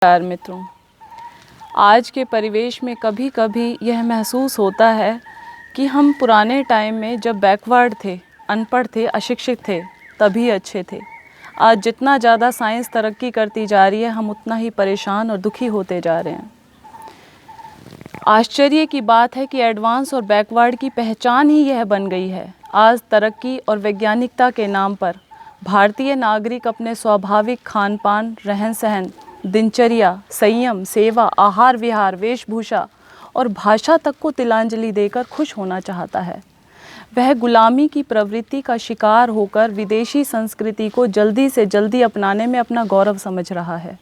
नमस्कार मित्रों, आज के परिवेश में कभी कभी यह महसूस होता है कि हम पुराने टाइम में जब बैकवर्ड थे, अनपढ़ थे, अशिक्षित थे, तभी अच्छे थे। आज जितना ज़्यादा साइंस तरक्की करती जा रही है, हम उतना ही परेशान और दुखी होते जा रहे हैं। आश्चर्य की बात है कि एडवांस और बैकवर्ड की पहचान ही यह बन गई है। आज तरक्की और वैज्ञानिकता के नाम पर भारतीय नागरिक अपने स्वाभाविक खान पान, रहन सहन, दिनचर्या, संयम, सेवा, आहार विहार, वेशभूषा और भाषा तक को तिलांजलि देकर खुश होना चाहता है। वह गुलामी की प्रवृत्ति का शिकार होकर विदेशी संस्कृति को जल्दी से जल्दी अपनाने में अपना गौरव समझ रहा है।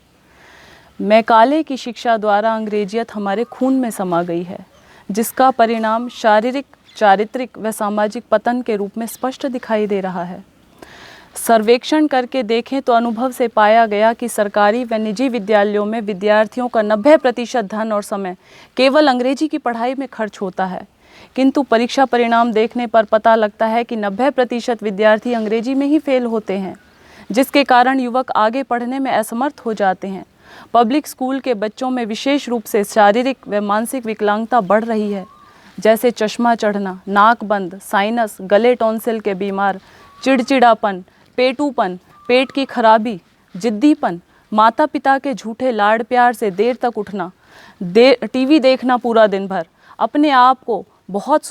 मैकाले की शिक्षा द्वारा अंग्रेजियत हमारे खून में समा गई है, जिसका परिणाम शारीरिक, चारित्रिक व सामाजिक पतन के रूप में स्पष्ट दिखाई दे रहा है। सर्वेक्षण करके देखें तो अनुभव से पाया गया कि सरकारी व निजी विद्यालयों में विद्यार्थियों का 90% धन और समय केवल अंग्रेजी की पढ़ाई में खर्च होता है, किंतु परीक्षा परिणाम देखने पर पता लगता है कि 90% विद्यार्थी अंग्रेजी में ही फेल होते हैं, जिसके कारण युवक आगे पढ़ने में असमर्थ हो जाते हैं। पब्लिक स्कूल के बच्चों में विशेष रूप से शारीरिक व मानसिक विकलांगता बढ़ रही है, जैसे चश्मा चढ़ना, नाक बंद, साइनस, गले टॉन्सिल के बीमार, चिड़चिड़ापन, पेटूपन, पेट की खराबी, जिद्दीपन, माता पिता के झूठे लाड़ प्यार से देर तक उठना, टीवी देखना पूरा दिन भर, अपने आप को बहुत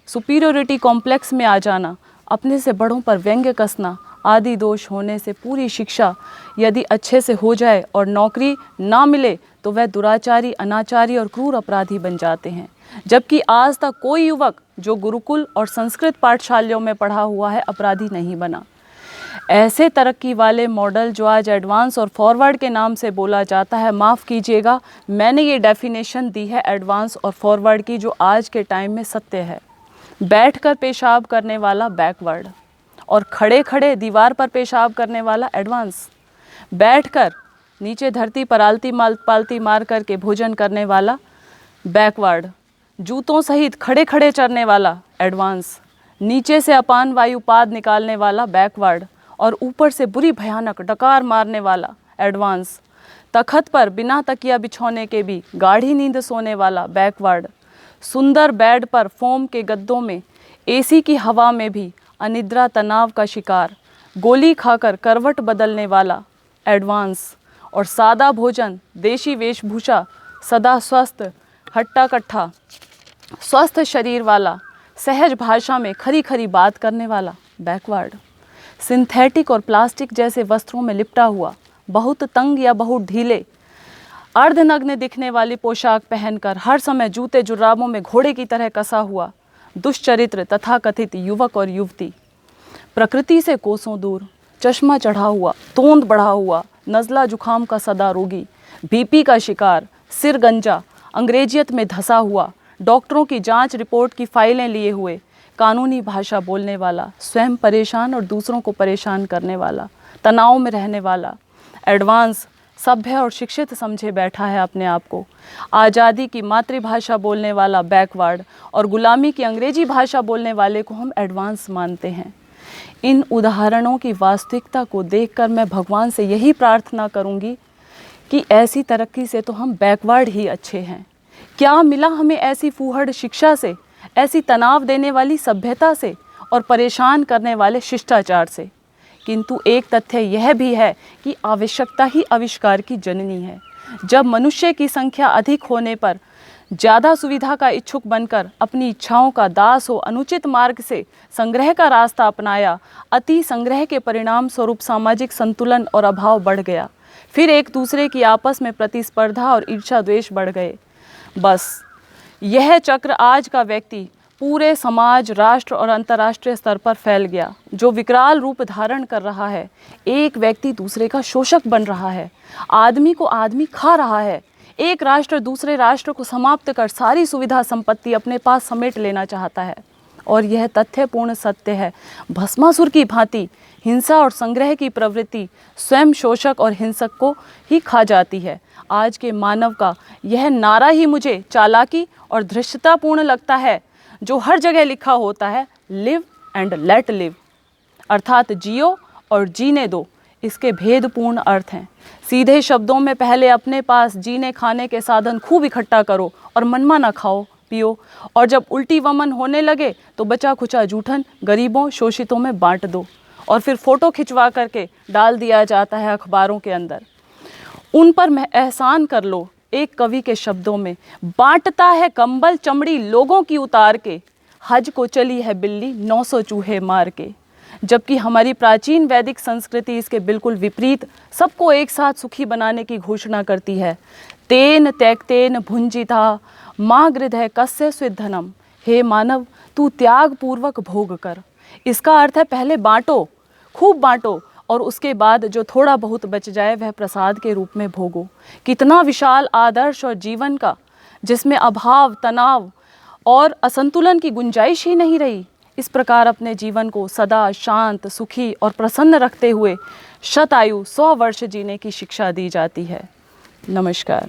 सुपीरियरिटी कॉम्प्लेक्स में आ जाना, अपने से बड़ों पर व्यंग्य कसना आदि दोष होने से पूरी शिक्षा यदि अच्छे से हो जाए और नौकरी ना मिले तो वह दुराचारी, अनाचारी और क्रूर अपराधी बन जाते हैं। जबकि आज तक कोई युवक जो गुरुकुल और संस्कृत पाठशालाओं में पढ़ा हुआ है अपराधी नहीं बना। ऐसे तरक्की वाले मॉडल जो आज एडवांस और फॉरवर्ड के नाम से बोला जाता है, माफ़ कीजिएगा, मैंने ये डेफिनेशन दी है एडवांस और फॉरवर्ड की जो आज के टाइम में सत्य है। बैठकर पेशाब करने वाला बैकवर्ड और खड़े खड़े दीवार पर पेशाब करने वाला एडवांस। बैठकर नीचे धरती पर पालती मार करके भोजन करने वाला बैकवर्ड। जूतों सहित खड़े खड़े चरने वाला एडवांस। नीचे से अपान वायु पाद निकालने वाला बैकवर्ड और ऊपर से बुरी भयानक डकार मारने वाला एडवांस। तखत पर बिना तकिया बिछौने के भी गाढ़ी नींद सोने वाला बैकवर्ड। सुंदर बेड पर फोम के गद्दों में एसी की हवा में भी अनिद्रा तनाव का शिकार, गोली खाकर करवट बदलने वाला एडवांस। और सादा भोजन, देशी वेशभूषा, सदा स्वस्थ, हट्टा कट्ठा, स्वस्थ शरीर वाला, सहज भाषा में खरी खरी बात करने वाला बैकवर्ड। सिंथेटिक और प्लास्टिक जैसे वस्त्रों में लिपटा हुआ, बहुत तंग या बहुत ढीले, अर्धनग्न दिखने वाली पोशाक पहनकर हर समय जूते जुराबों में घोड़े की तरह कसा हुआ दुष्चरित्र तथाकथित युवक और युवती। प्रकृति से कोसों दूर, चश्मा चढ़ा हुआ, तोंद बढ़ा हुआ, नज़ला जुखाम का सदा रोगी, बीपी का शिकार, सिर गंजा, अंग्रेजियत में धंसा हुआ, डॉक्टरों की जांच रिपोर्ट की फाइलें लिए हुए, कानूनी भाषा बोलने वाला, स्वयं परेशान और दूसरों को परेशान करने वाला, तनाव में रहने वाला एडवांस सभ्य और शिक्षित समझे बैठा है अपने आप को। आज़ादी की मातृभाषा बोलने वाला बैकवर्ड और गुलामी की अंग्रेजी भाषा बोलने वाले को हम एडवांस मानते हैं। इन उदाहरणों की वास्तविकता को देखकर मैं भगवान से यही प्रार्थना करूंगी कि ऐसी तरक्की से तो हम बैकवर्ड ही अच्छे हैं। क्या मिला हमें ऐसी फूहड़ शिक्षा से, ऐसी तनाव देने वाली सभ्यता से और परेशान करने वाले शिष्टाचार से? किंतु एक तथ्य यह भी है कि आवश्यकता ही आविष्कार की जननी है। जब मनुष्य की संख्या अधिक होने पर ज़्यादा सुविधा का इच्छुक बनकर अपनी इच्छाओं का दास हो अनुचित मार्ग से संग्रह का रास्ता अपनाया, अति संग्रह के परिणाम स्वरूप सामाजिक संतुलन और अभाव बढ़ गया। फिर एक दूसरे की आपस में प्रतिस्पर्धा और ईर्ष्या द्वेष बढ़ गए। बस यह चक्र आज का व्यक्ति पूरे समाज, राष्ट्र और अंतर्राष्ट्रीय स्तर पर फैल गया, जो विकराल रूप धारण कर रहा है। एक व्यक्ति दूसरे का शोषक बन रहा है, आदमी को आदमी खा रहा है। एक राष्ट्र दूसरे राष्ट्र को समाप्त कर सारी सुविधा संपत्ति अपने पास समेट लेना चाहता है। और यह तथ्यपूर्ण सत्य है। भस्मासुर की भांति हिंसा और संग्रह की प्रवृत्ति स्वयं शोषक और हिंसक को ही खा जाती है। आज के मानव का यह नारा ही मुझे चालाकी और धृष्टतापूर्ण लगता है, जो हर जगह लिखा होता है, लिव एंड लेट लिव, अर्थात जियो और जीने दो, इसके भेदपूर्ण अर्थ हैं। सीधे शब्दों में पहले अपने पास जीने खाने के साधन खूब इकट्ठा करो और मनमाना खाओ पियो, और जब उल्टी वमन होने लगे तो बचा खुचा जूठन गरीबों शोषितों में बांट दो, और फिर फ़ोटो खिंचवा करके डाल दिया जाता है अखबारों के अंदर। उन पर एहसान कर लो एक कवि के शब्दों में, बांटता है कंबल चमड़ी लोगों की उतार के, हज को चली है बिल्ली 900 चूहे मार के। जबकि हमारी प्राचीन वैदिक संस्कृति इसके बिल्कुल विपरीत सबको एक साथ सुखी बनाने की घोषणा करती है। तेन त्यक्तेन भुंजिता माँ गृधय कस्य स्विद्धनम, हे मानव तू त्याग पूर्वक भोग कर। इसका अर्थ है पहले बांटो, खूब बांटो, और उसके बाद जो थोड़ा बहुत बच जाए वह प्रसाद के रूप में भोगो। कितना विशाल आदर्श और जीवन का, जिसमें अभाव, तनाव और असंतुलन की गुंजाइश ही नहीं रही। इस प्रकार अपने जीवन को सदा शांत, सुखी और प्रसन्न रखते हुए शतायु 100 वर्ष जीने की शिक्षा दी जाती है। नमस्कार।